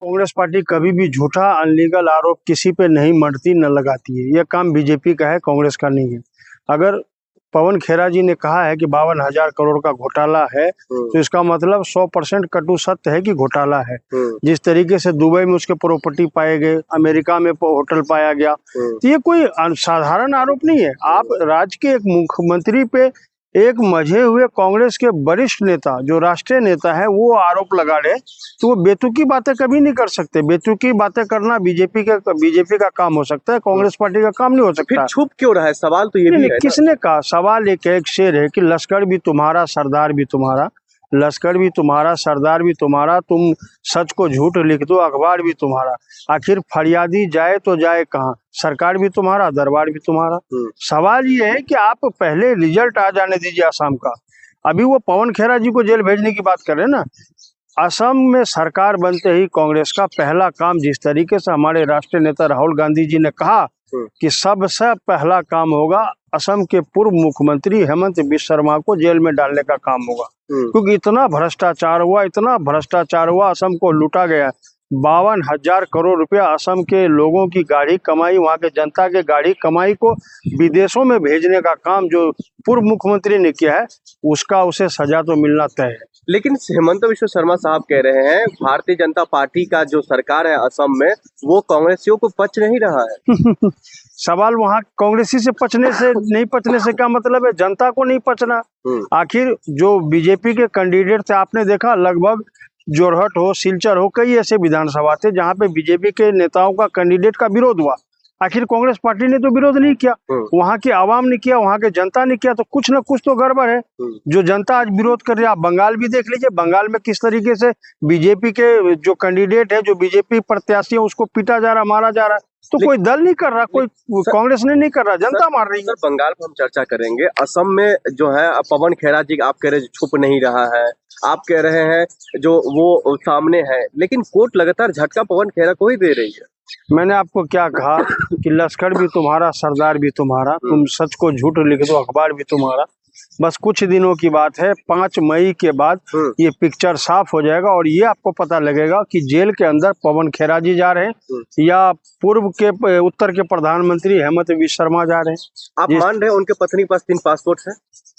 Congress party कभी भी झूठा अनलीगल आरोप किसी पे नहीं मढ़ती न लगाती है। यह काम बीजेपी का है, कांग्रेस का नहीं है। अगर पवन खेरा जी ने कहा है कि 52,000 करोड़ का घोटाला है तो इसका मतलब 100% कटु सत्य है कि घोटाला है। जिस तरीके से दुबई में उसके प्रॉपर्टी पाए गए, अमेरिका में होटल पाया गया, तो ये कोई साधारण आरोप नहीं है। आप राज्य के एक मुख्यमंत्री पे एक मजे हुए कांग्रेस के वरिष्ठ नेता, जो राष्ट्रीय नेता है, वो आरोप लगा रहे, तो वो बेतुकी बातें कभी नहीं कर सकते। बेतुकी बातें करना बीजेपी का काम हो सकता है, कांग्रेस पार्टी का काम नहीं हो सकता। फिर छुप क्यों रहा है? सवाल तो ये भी है। किसने कहा? सवाल एक शेर है कि लश्कर भी तुम्हारा, सरदार भी तुम्हारा। लश्कर भी तुम्हारा, सरदार भी तुम्हारा, तुम सच को झूठ लिख दो, अखबार भी तुम्हारा। आखिर फरियादी जाए तो जाए कहाँ? सरकार भी तुम्हारा, दरबार भी तुम्हारा। सवाल ये है कि आप पहले रिजल्ट आ जाने दीजिए असम का। अभी वो पवन खेरा जी को जेल भेजने की बात कर रहे हैं ना। असम में सरकार बनते ही कांग्रेस का पहला काम, जिस तरीके से हमारे राष्ट्रीय नेता राहुल गांधी जी ने कहा कि सबसे पहला काम होगा असम के पूर्व मुख्यमंत्री हेमंत बिस्वा शर्मा को जेल में डालने का काम होगा। क्योंकि इतना भ्रष्टाचार हुआ, असम को लूटा गया। 52,000 करोड़ रुपया असम के लोगों की गाढ़ी कमाई, वहां के जनता के गाढ़ी कमाई को विदेशों में भेजने का काम जो पूर्व मुख्यमंत्री ने किया है, उसका उसे सजा तो मिलना तय है। लेकिन हेमंत बिस्वा शर्मा साहब कह रहे हैं भारतीय जनता पार्टी का जो सरकार है असम में, वो कांग्रेसियों को पच नहीं रहा है। सवाल वहाँ कांग्रेसी से पचने से नहीं पचने से क्या मतलब है? जनता को नहीं पचना। आखिर जो बीजेपी के कैंडिडेट थे, आपने देखा लगभग जोरहट हो, सिलचर हो, कई ऐसे विधानसभा थे जहाँ पे बीजेपी के नेताओं का कैंडिडेट का विरोध हुआ। आखिर कांग्रेस पार्टी ने तो विरोध नहीं किया, वहाँ की आवाम ने किया, वहाँ के जनता ने किया। तो कुछ न कुछ तो गड़बड़ है जो जनता आज विरोध कर रही है। आप बंगाल भी देख लीजिए, बंगाल में किस तरीके से बीजेपी के जो कैंडिडेट है, जो बीजेपी प्रत्याशी है, उसको पीटा जा रहा, मारा जा रहा है। तो कोई दल नहीं कर रहा, कोई कांग्रेस ने नहीं कर रहा, जनता मार रही है। बंगाल पर हम चर्चा करेंगे। असम में जो है पवन खेरा जी, आप कह रहे हैं छुप नहीं रहा है, आप कह रहे हैं जो वो सामने है, लेकिन कोर्ट लगातार झटका पवन खेरा को ही दे रही है। मैंने आपको क्या कहा कि लश्कर भी तुम्हारा, सरदार भी तुम्हारा, तुम सच को झूठ लिख दो, अखबार भी तुम्हारा। बस कुछ दिनों की बात है, 5 मई के बाद ये पिक्चर साफ हो जाएगा और ये आपको पता लगेगा कि जेल के अंदर पवन खेरा जी जा रहे हैं या पूर्व के उत्तर के प्रधानमंत्री हेमंत बिस्वा शर्मा जा रहे हैं। आप मान रहे हैं उनके पत्नी पास 3 पासपोर्ट है?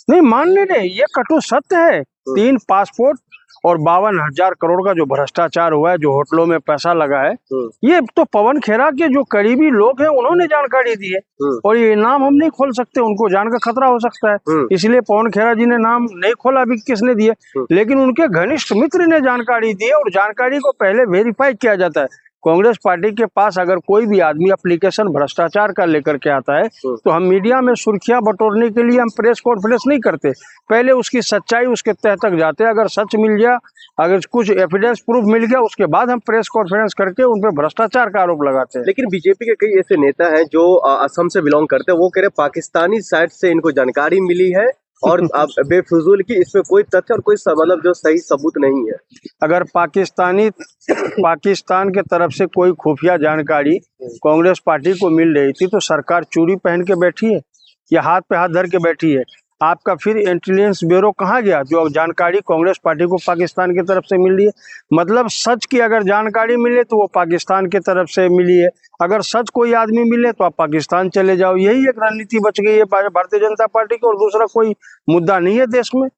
नहीं मान रहे, ये कटु सत्य है। 3 पासपोर्ट और 52,000 करोड़ का जो भ्रष्टाचार हुआ है, जो होटलों में पैसा लगा है, ये तो पवन खेरा के जो करीबी लोग हैं उन्होंने जानकारी दी है। और ये नाम हम नहीं खोल सकते, उनको जान का खतरा हो सकता है, इसलिए पवन खेरा जी ने नाम नहीं खोला। अभी किसने दिए? लेकिन उनके घनिष्ठ मित्र ने जानकारी दी है और जानकारी को पहले वेरीफाई किया जाता है। कांग्रेस पार्टी के पास अगर कोई भी आदमी एप्लीकेशन भ्रष्टाचार का लेकर के आता है तो हम मीडिया में सुर्खियां बटोरने के लिए हम प्रेस कॉन्फ्रेंस नहीं करते, पहले उसकी सच्चाई, उसके तह तक जाते हैं। अगर सच मिल गया, अगर कुछ एविडेंस प्रूफ मिल गया, उसके बाद हम प्रेस कॉन्फ्रेंस करके उन पर भ्रष्टाचार का आरोप लगाते हैं। लेकिन बीजेपी के कई ऐसे नेता हैं जो असम से बिलोंग करते हैं, वो कह रहे पाकिस्तानी साइड से इनको जानकारी मिली है और बेफिजूल की इसमें कोई तथ्य और कोई मतलब जो सही सबूत नहीं है। अगर पाकिस्तान के तरफ से कोई खुफिया जानकारी कांग्रेस पार्टी को मिल रही थी तो सरकार चूड़ी पहन के बैठी है या हाथ पे हाथ धर के बैठी है? आपका फिर इंटेलिजेंस ब्यूरो कहाँ गया जो जानकारी कांग्रेस पार्टी को पाकिस्तान की तरफ से मिल रही है? मतलब सच की अगर जानकारी मिले तो वो पाकिस्तान की तरफ से मिली है, अगर सच कोई आदमी मिले तो आप पाकिस्तान चले जाओ। यही एक रणनीति बच गई है भारतीय जनता पार्टी की, और दूसरा कोई मुद्दा नहीं है देश में।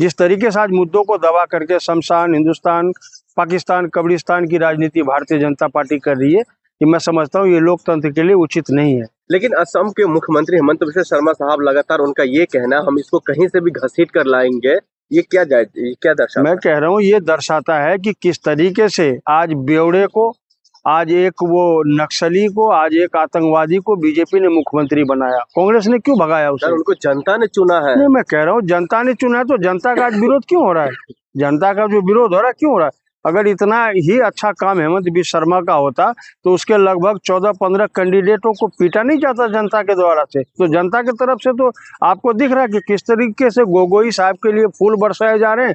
जिस तरीके से आज मुद्दों को दबा करके शमशान, हिंदुस्तान, पाकिस्तान, कब्रिस्तान की राजनीति भारतीय जनता पार्टी कर रही है, कि मैं समझता हूँ ये लोकतंत्र के लिए उचित नहीं है। लेकिन असम के मुख्यमंत्री हेमंत बिस्वा शर्मा साहब लगातार उनका ये कहना, हम इसको कहीं से भी घसीट कर लाएंगे, ये क्या दर्शाता? मैं कह रहा हूँ ये दर्शाता है कि किस तरीके से आज बेवड़े को, आज एक वो नक्सली को, आज एक आतंकवादी को बीजेपी ने मुख्यमंत्री बनाया। कांग्रेस ने क्यों भगाया उसे? उनको जनता ने चुना है। नहीं, मैं कह रहा हूँ जनता ने चुना है तो जनता का आज विरोध क्यों हो रहा है? जनता का जो विरोध हो रहा है क्यों हो रहा है? अगर इतना ही अच्छा काम हेमंत बिस्वा शर्मा का होता तो उसके लगभग 14-15 कैंडिडेटों को पीटा नहीं जाता जनता के द्वारा से। तो जनता की तरफ से तो आपको दिख रहा है कि किस तरीके से गोगोई साहब के लिए फूल बरसाए जा रहे हैं